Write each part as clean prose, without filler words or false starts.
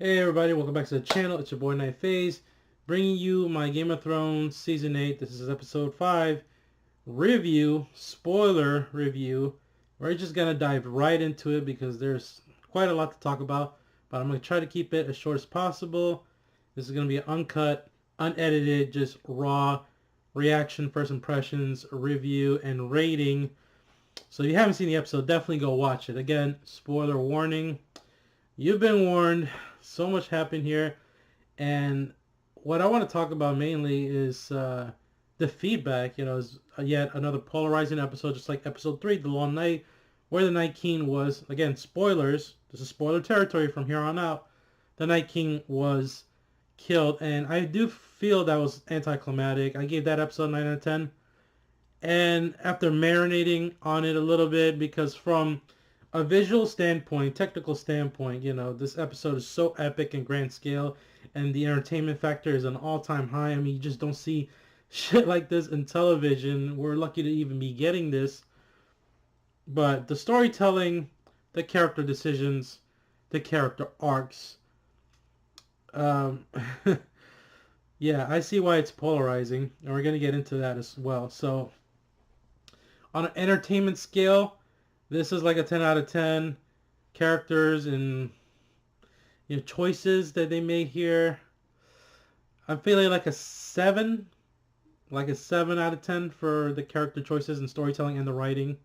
Hey everybody, welcome back to the channel. It's your boy Night Phase, bringing you my Game of Thrones Season 8. This is Episode 5 review, spoiler review. We're just going to dive right into it because there's quite a lot to talk about, but I'm going to try to keep it as short as possible. This is going to be an uncut, unedited, just raw reaction, first impressions, review, and rating. So if you haven't seen the episode, definitely go watch it. Again, spoiler warning. You've been warned. So much happened here. And what I want to talk about mainly is the feedback. Is yet another polarizing episode, just like episode 3, The Long Night, where the Night King was, again, spoilers. This is spoiler territory from here on out. The Night King was killed. And I do feel that was anticlimactic. I gave that episode 9 out of 10. And after marinating on it a little bit, because from a visual standpoint, technical standpoint, this episode is so epic and grand scale, and the entertainment factor is an all-time high. I mean, you just don't see shit like this in television. We're lucky to even be getting this. But the storytelling, the character decisions, the character arcs, um, yeah, I see why it's polarizing, and we're going to get into that as well. So, on an entertainment scale, this is like a 10 out of 10. Characters and choices that they made here, I'm feeling like a 7. Like a 7 out of 10 for the character choices and storytelling and the writing.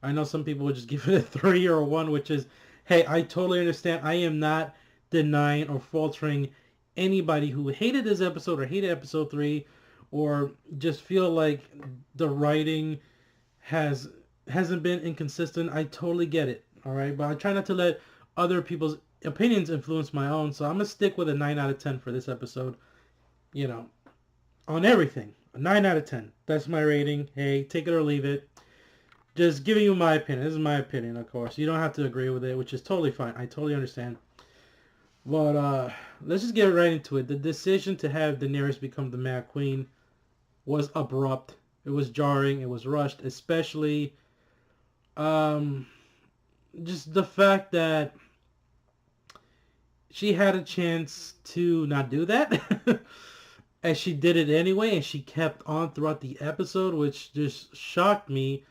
I know some people would just give it a 3 or a 1, which is, hey, I totally understand. I am not denying or faltering anybody who hated this episode or hated episode 3 or just feel like the writing hasn't been inconsistent. I totally get it. All right, but I try not to let other people's opinions influence my own. So I'm gonna stick with a 9 out of 10 for this episode. On everything, a 9 out of 10. That's my rating. Hey, take it or leave it. Just giving you my opinion. This is my opinion, of course. You don't have to agree with it, which is totally fine. I totally understand. But let's just get right into it. The decision to have Daenerys become the Mad Queen was abrupt. It was jarring. It was rushed, especially just the fact that she had a chance to not do that. And she did it anyway, and she kept on throughout the episode, which just shocked me.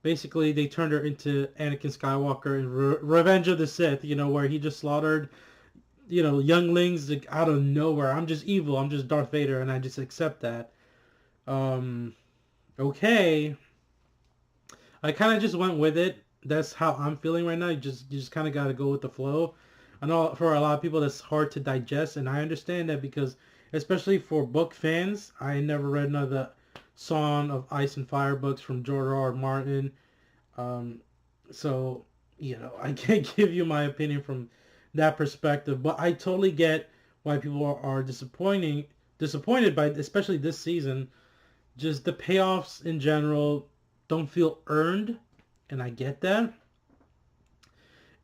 Basically, they turned her into Anakin Skywalker in Revenge of the Sith, where he just slaughtered, younglings out of nowhere. I'm just evil. I'm just Darth Vader, and I just accept that. Okay. I kind of just went with it. That's how I'm feeling right now. You just kind of got to go with the flow. I know for a lot of people that's hard to digest, and I understand that because, especially for book fans, I never read none of the Song of Ice and Fire books from George R. R. Martin. So, I can't give you my opinion from that perspective, but I totally get why people are disappointed by, especially this season. Just the payoffs in general don't feel earned, and I get that.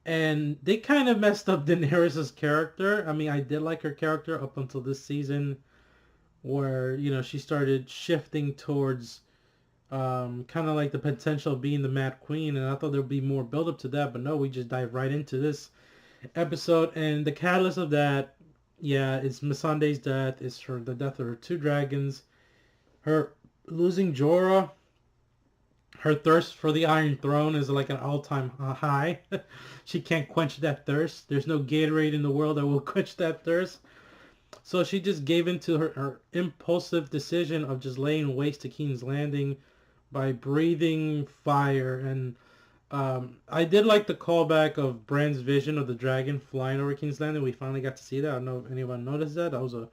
And they kind of messed up Daenerys' character. I mean, I did like her character up until this season, where she started shifting towards kind of like the potential of being the Mad Queen, and I thought there'd be more build up to that, but no, we just dive right into this episode, and the catalyst of that, yeah, is Missandei's death. It's the death of her 2 dragons, her losing Jorah. Her thirst for the Iron Throne is like an all-time high. She can't quench that thirst. There's no Gatorade in the world that will quench that thirst. So she just gave in to her impulsive decision of just laying waste to King's Landing by breathing fire. And I did like the callback of Bran's vision of the dragon flying over King's Landing. We finally got to see that. I don't know if anyone noticed that. That was a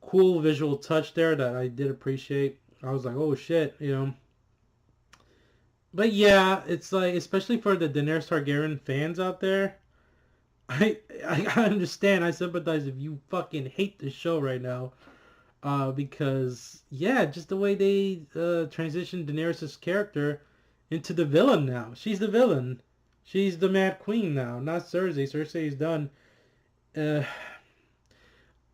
cool visual touch there that I did appreciate. I was like, oh shit, But yeah, it's like, especially for the Daenerys Targaryen fans out there, I understand. I sympathize if you fucking hate the show right now. Because yeah, just the way they transitioned Daenerys' character into the villain now. She's the villain. She's the Mad Queen now, not Cersei. Cersei's done. Uh,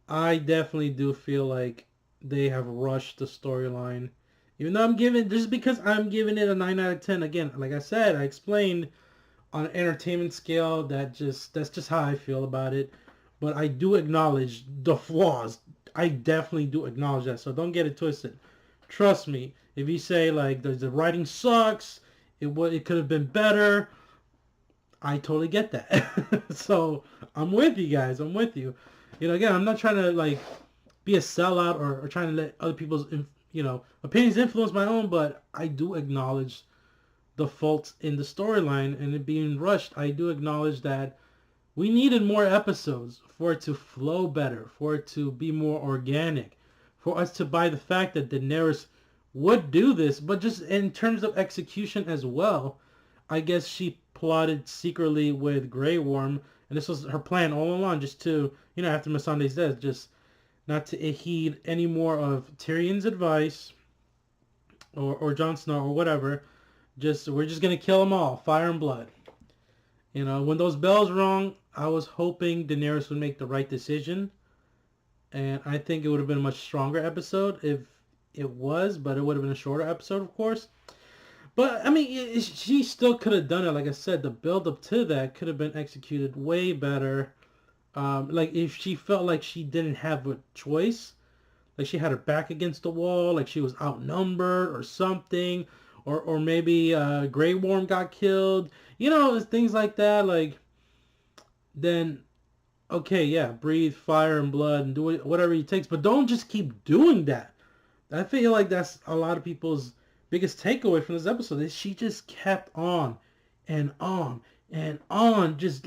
I definitely do feel like they have rushed the storyline. Even though just because I'm giving it a 9 out of 10, again, like I said, I explained on an entertainment scale, that's just how I feel about it. but I do acknowledge the flaws. I definitely do acknowledge that. So don't get it twisted. Trust me. If you say like the writing sucks, it could have been better. I totally get that. So I'm with you guys. I'm with you. Again, I'm not trying to like be a sellout or trying to let other people's opinions influence my own, but I do acknowledge the faults in the storyline and it being rushed. I do acknowledge that we needed more episodes for it to flow better, for it to be more organic, for us to buy the fact that Daenerys would do this, but just in terms of execution as well. I guess she plotted secretly with Grey Worm, and this was her plan all along, just to, after Missandei's death, just not to heed any more of Tyrion's advice or Jon Snow or whatever. We're just gonna kill them all, fire and blood. When those bells rung, I was hoping Daenerys would make the right decision, and I think it would have been a much stronger episode if it was, but it would have been a shorter episode, of course. But, I mean, she still could have done it. Like I said, the build-up to that could have been executed way better. Like, if she felt like she didn't have a choice, like she had her back against the wall, like she was outnumbered or something, or maybe Grey Worm got killed, things like that, like, then, okay, yeah, breathe fire and blood and do whatever it takes, but don't just keep doing that. I feel like that's a lot of people's biggest takeaway from this episode is she just kept on and on and on, just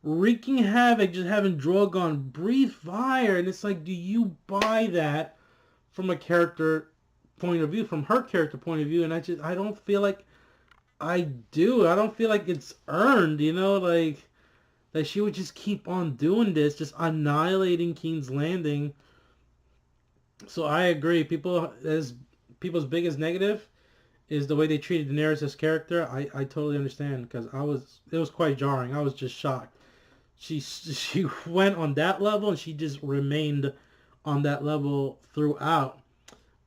wreaking havoc, just having Drogon breathe fire. And it's like, do you buy that from a character point of view, from her character point of view? And I don't feel like I do. I don't feel like it's earned, like that she would just keep on doing this, just annihilating King's Landing. So I agree. People's biggest negative is the way they treated Daenerys' character. I totally understand, because it was quite jarring. I was just shocked. She went on that level and she just remained on that level throughout.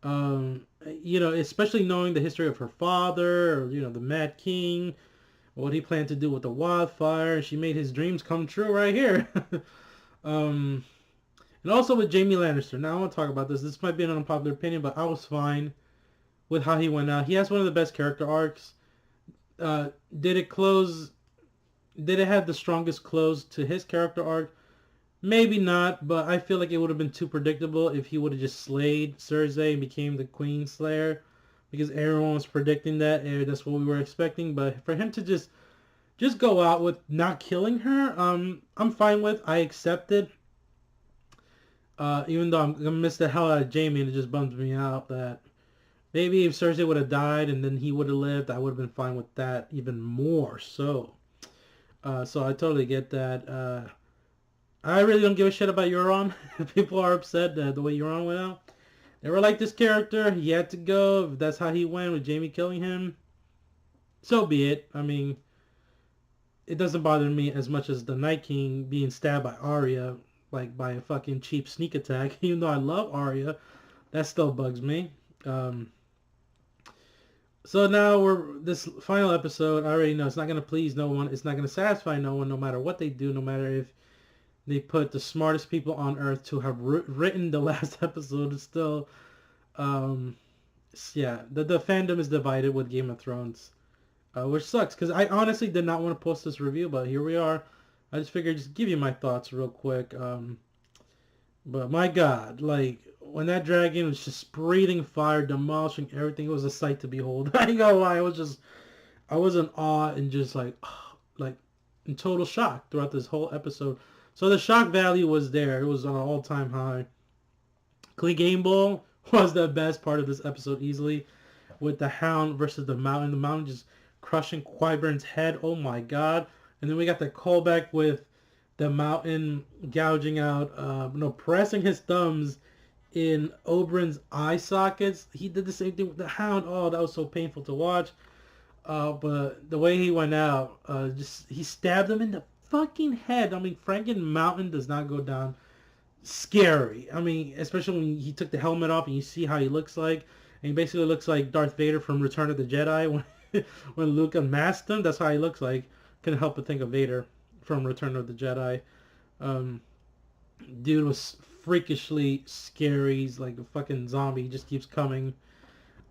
Especially knowing the history of her father, or, the Mad King, what he planned to do with the wildfire. She made his dreams come true right here. And also with Jaime Lannister. Now I want to talk about this. This might be an unpopular opinion, but I was fine with how he went out. He has one of the best character arcs. Did it have the strongest close to his character arc? Maybe not, but I feel like it would have been too predictable if he would have just slayed Cersei and became the Queen Slayer, because everyone was predicting that, and that's what we were expecting. But for him to just go out with not killing her, I'm fine with. I accept it. Even though I'm gonna miss the hell out of Jaime, and it just bums me out that maybe if Cersei would have died and then he would have lived, I would have been fine with that even more. So I totally get that. I really don't give a shit about Euron. People are upset the way Euron went out. They were like, this character, he had to go. If that's how he went with Jaime killing him, so be it. I mean, it doesn't bother me as much as the Night King being stabbed by Arya, like by a fucking cheap sneak attack. Even though I love Arya, that still bugs me. So now this final episode, I already know it's not going to please no one. It's not going to satisfy no one, no matter what they do, no matter if they put the smartest people on earth to have written the last episode. It's still, yeah, the fandom is divided with Game of Thrones, which sucks, because I honestly did not want to post this review, but here we are. I just figured just give you my thoughts real quick. But my God, like, when that dragon was just breathing fire, demolishing everything, it was a sight to behold. I ain't gonna lie, I was in awe and just like in total shock throughout this whole episode. So the shock value was there. It was on an all-time high. Clegane Bowl was the best part of this episode easily, with the Hound versus the Mountain. The Mountain just crushing Qyburn's head. Oh my God. And then we got the callback with the Mountain gouging out, pressing his thumbs in Oberyn's eye sockets. He did the same thing with the Hound. Oh, that was so painful to watch. But the way he went out, he stabbed him in the fucking head. I mean, Franken Mountain does not go down scary. I mean, especially when he took the helmet off and you see how he looks like. And he basically looks like Darth Vader from Return of the Jedi when Luke unmasked him. That's how he looks like. Couldn't help but think of Vader from Return of the Jedi. Um, dude was freakishly scary. He's like a fucking zombie. He just keeps coming.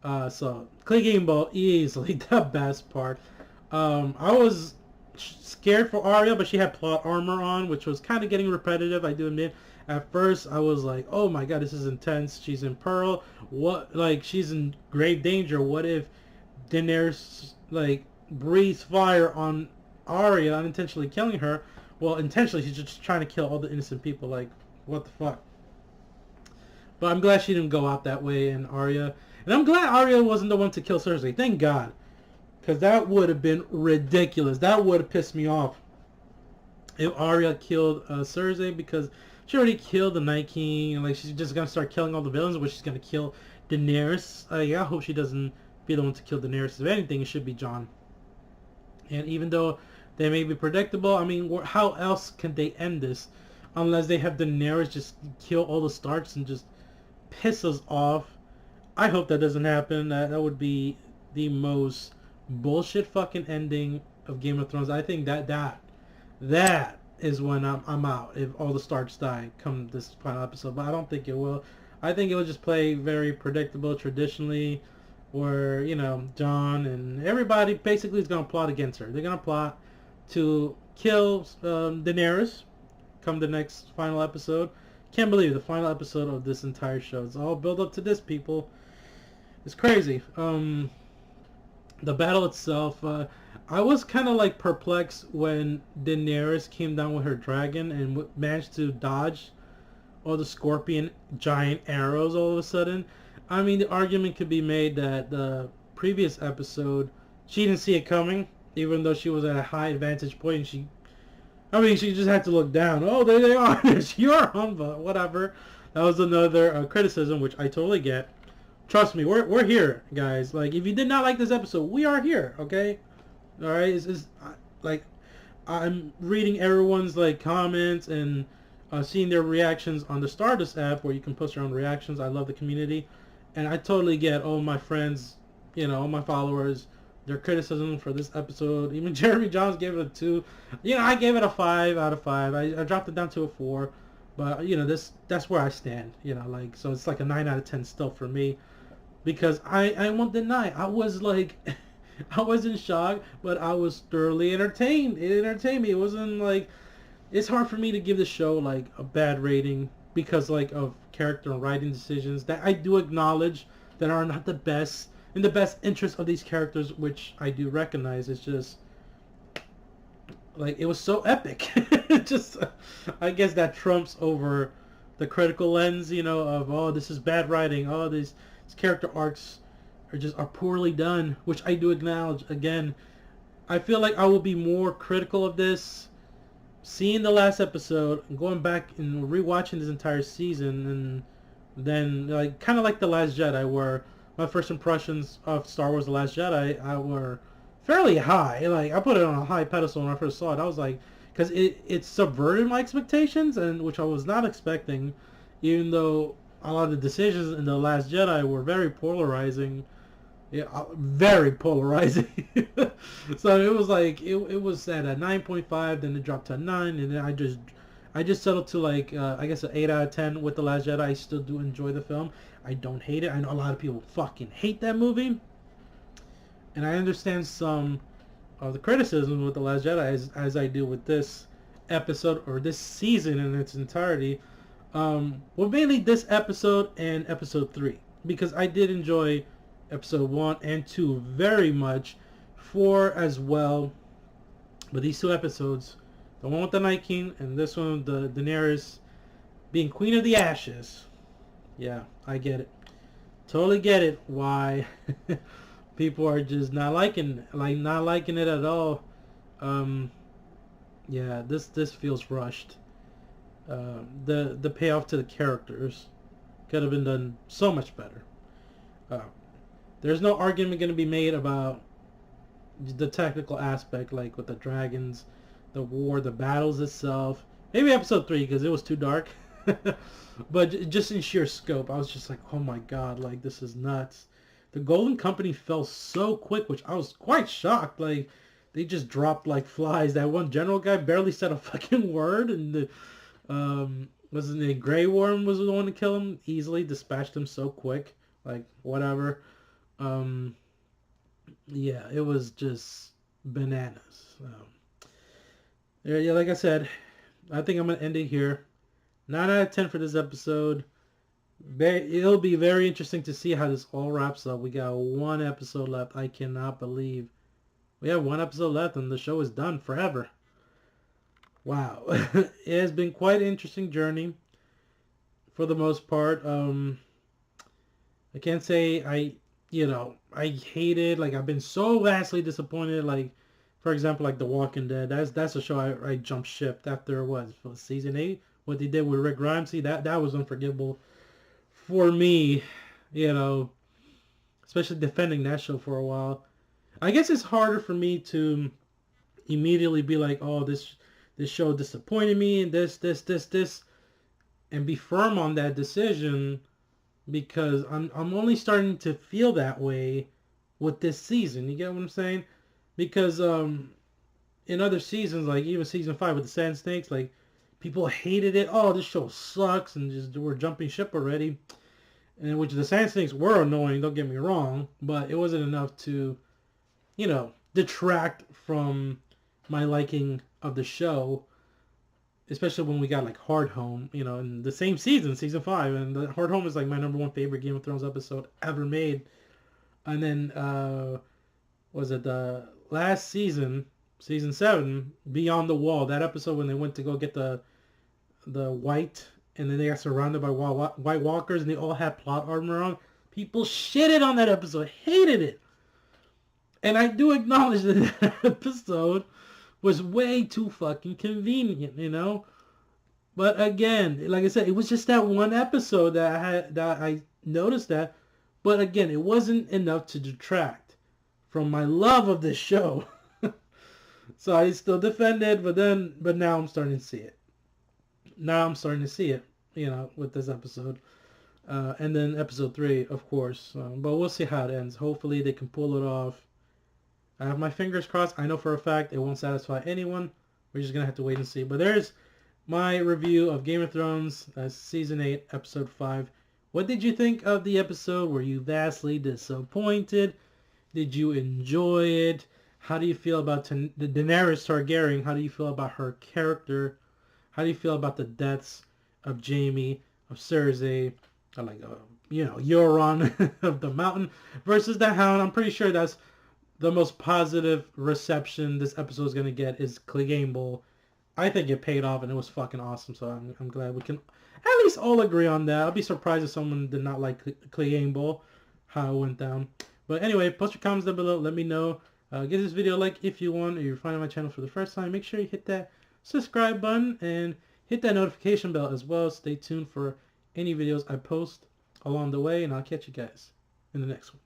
So clicking ball easily the best part. I was scared for Arya, but she had plot armor on, which was kind of getting repetitive. I do admit. At first, I was like, "Oh my god, this is intense." She's in peril. What? Like she's in grave danger. What if Daenerys like breathes fire on Arya, unintentionally killing her? Well, intentionally, she's just trying to kill all the innocent people. Like, what the fuck? But I'm glad she didn't go out that way, and Arya. And I'm glad Arya wasn't the one to kill Cersei. Thank God. Because that would have been ridiculous. That would have pissed me off if Arya killed Cersei, because she already killed the Night King, and like she's just gonna start killing all the villains, which she's gonna kill Daenerys. I hope she doesn't be the one to kill Daenerys. If anything, it should be Jon. And even though they may be predictable, I mean, how else can they end this unless they have Daenerys just kill all the Starks and just piss us off? I hope that doesn't happen. That would be the most bullshit fucking ending of Game of Thrones. I think that is when I'm out if all the Starks die come this final episode. But I don't think it will. I think it will just play very predictable traditionally, where Jon and everybody basically is gonna plot against her. They're gonna plot to kill Daenerys come the next final episode. Can't believe the final episode of this entire show. It's all build up to this, people. It's crazy. The battle itself, I was kind of like perplexed when Daenerys came down with her dragon and managed to dodge all the scorpion giant arrows all of a sudden. I mean, the argument could be made that the previous episode, she didn't see it coming, even though she was at a high advantage point. She just had to look down. Oh, there they are. There's Euron, but whatever. That was another criticism, which I totally get. Trust me, we're here, guys. Like, if you did not like this episode, we are here, okay? All right, it's like I'm reading everyone's like comments and seeing their reactions on the Stardust app, where you can post your own reactions. I love the community, and I totally get all my friends, all my followers, their criticism for this episode. Even Jeremy Johns gave it a 2. I gave it a 5 out of 5. I dropped it down to a 4, but that's where I stand. Like, so it's like a 9 out of 10 still for me. Because I won't deny, I was like, I was in shock, but I was thoroughly entertained. It entertained me. It wasn't like, it's hard for me to give the show like a bad rating because like of character and writing decisions that I do acknowledge that are not the best in the best interest of these characters, which I do recognize. It's just like, it was so epic. Just, I guess that trumps over the critical lens, of, oh, this is bad writing. Oh, these character arcs are poorly done, which I do acknowledge. Again, I feel like I will be more critical of this seeing the last episode and going back and rewatching this entire season, and then like kind of like The Last Jedi, where my first impressions of Star Wars The Last Jedi I were fairly high. Like, I put it on a high pedestal when I first saw it. I was like, because it subverted my expectations, and which I was not expecting, even though a lot of the decisions in The Last Jedi were very polarizing. Yeah, very polarizing. So it was like, it was at a 9.5, then it dropped to a 9, and then I just settled to like, I guess an 8 out of 10 with The Last Jedi. I still do enjoy the film. I don't hate it. I know a lot of people fucking hate that movie, and I understand some of the criticism with The Last Jedi as I do with this episode or this season in its entirety. Well, mainly this episode and episode 3, because I did enjoy episode 1 and 2 very much, 4 as well, but these 2 episodes, the one with the Night King and this one with the Daenerys being Queen of the Ashes, yeah, I get it, totally get it why people are just not liking it at all. Yeah, this feels rushed. The payoff to the characters could have been done so much better. There's no argument going to be made about the technical aspect, like with the dragons, the war, the battles itself. Maybe episode 3, because it was too dark. But just in sheer scope, I was just like, oh my god, like, this is nuts. The Golden Company fell so quick, which I was quite shocked. Like, they just dropped like flies. That one general guy barely said a fucking word, and Wasn't it Grey Worm was the one to kill him? Easily dispatched him so quick. Like, whatever. Um, yeah, it was just bananas. Yeah, like I said, I think I'm going to end it here. 9 out of 10 for this episode. It'll be very interesting to see how this all wraps up. We got one episode left. I cannot believe we have one episode left and the show is done forever. Wow. It has been quite an interesting journey for the most part. I can't say I hated, like, I've been so vastly disappointed, like, for example, like The Walking Dead. That's a show I jumped ship after for season 8. What they did with Rick Grimes, that was unforgivable for me, especially defending that show for a while. I guess it's harder for me to immediately be like, oh, this show disappointed me and this, and be firm on that decision, because I'm only starting to feel that way with this season. You get what I'm saying? Because in other seasons, like even season 5 with the Sand Snakes, like people hated it. Oh, this show sucks, and just we're jumping ship already. And which the Sand Snakes were annoying, don't get me wrong, but it wasn't enough to, detract from my liking of the show, especially when we got like Hard Home, in the same season 5, and the Hard Home is like my #1 favorite Game of Thrones episode ever made. And then was it the last season 7, Beyond the Wall, that episode when they went to go get the white, and then they got surrounded by White Walkers, and they all had plot armor on. People shitted on that episode, hated it. And I do acknowledge that episode was way too fucking convenient, But again, like I said, it was just that one episode that I noticed that. But again, it wasn't enough to detract from my love of this show. So I still defend it, but now I'm starting to see it. With this episode. And then episode 3, of course. But we'll see how it ends. Hopefully they can pull it off. I have my fingers crossed. I know for a fact it won't satisfy anyone. We're just going to have to wait and see. But there's my review of Game of Thrones, Season 8, Episode 5. What did you think of the episode? Were you vastly disappointed? Did you enjoy it? How do you feel about the Daenerys Targaryen? How do you feel about her character? How do you feel about the deaths of Jaime, of Cersei, or like, Euron of the Mountain versus the Hound? I'm pretty sure that's the most positive reception this episode is going to get is Clegane Bowl. I think it paid off and it was fucking awesome. So I'm glad we can at least all agree on that. I'll be surprised if someone did not like Clegane Bowl, how it went down. But anyway, post your comments down below. Let me know. Give this video a like if you want, or you're finding my channel for the first time. Make sure you hit that subscribe button and hit that notification bell as well. Stay tuned for any videos I post along the way, and I'll catch you guys in the next one.